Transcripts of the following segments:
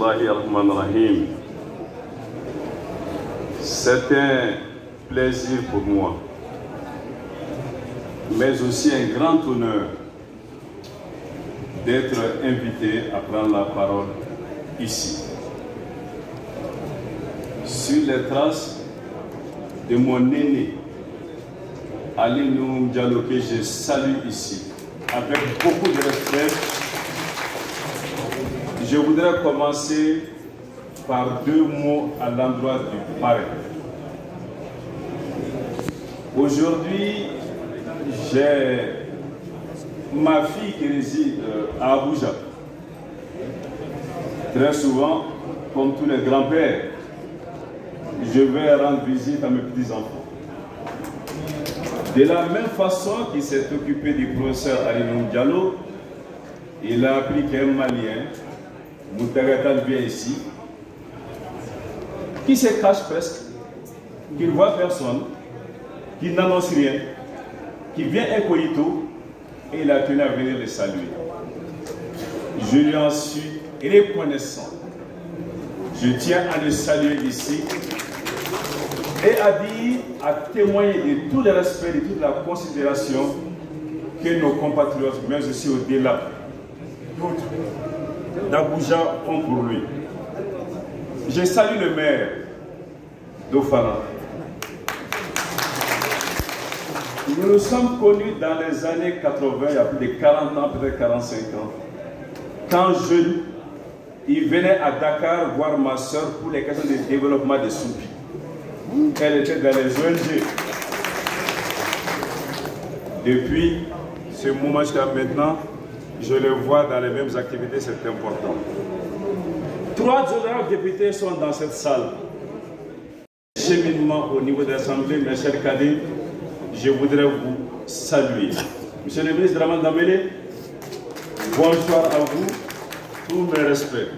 Bismillahirrahmanirrahim. C'est un plaisir pour moi, mais aussi un grand honneur d'être invité à prendre la parole ici, sur les traces de mon aîné, Ali Nouhoum Diallo, que je salue ici, avec beaucoup de respect. Je voudrais commencer par deux mots à l'endroit du parrain. Aujourd'hui, j'ai ma fille qui réside à Abuja. Très souvent, comme tous les grands-pères, je vais rendre visite à mes petits-enfants. De la même façon qu'il s'est occupé du professeur Ali Nouhoum Diallo, il a appris qu'un Malien, Moutagatal vient ici, qui se cache presque, qui ne voit personne, qui n'annonce rien, qui vient incognito, et il a tenu à venir le saluer. Je lui en suis reconnaissant. Je tiens à le saluer ici et à dire, à témoigner de tout le respect, de toute la considération que nos compatriotes, mais aussi au-delà d'Abuja, ont pour lui. Je salue le maire d'Ofala. Nous nous sommes connus dans les années 80, il y a plus de 40 ans, peut-être 45 ans. Quand jeune, il venait à Dakar voir ma soeur pour les questions de développement de Soupi. Elle était dans les ONG. Depuis ce moment jusqu'à maintenant, je le vois dans les mêmes activités, c'est important. 3 honorables députés sont dans cette salle. Cheminement au niveau de l'Assemblée, mes chers cadets, je voudrais vous saluer. Monsieur le ministre Dramane Dambélé, bonsoir à vous, tous mes respects.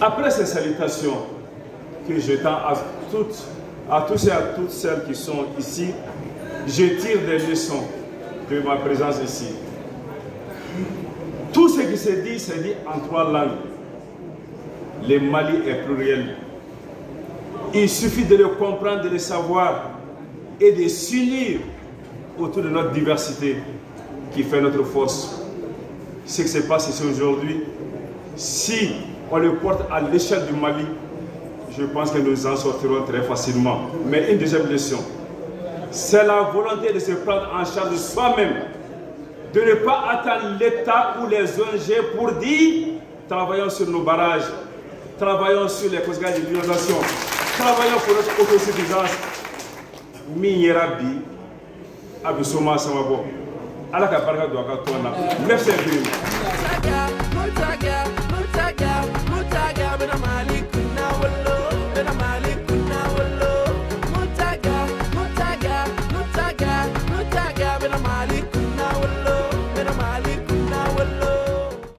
Après ces salutations que je tends à tous et à toutes celles qui sont ici, je tire des leçons de ma présence ici. Tout ce qui se dit en 3 langues. Le Mali est pluriel. Il suffit de le comprendre, de le savoir et de s'unir autour de notre diversité qui fait notre force. Ce qui se passe ici aujourd'hui, si on le porte à l'échelle du Mali, je pense que nous en sortirons très facilement. Mais une deuxième leçon, c'est la volonté de se prendre en charge soi-même, de ne pas attendre l'État ou les ONG pour dire travaillons sur nos barrages, travaillons sur les causes de l'inondation, travaillons pour notre autosuffisance. Minyerabi, Abisoma Samabo. Alaka Barga Douaka Tona. Merci infiniment.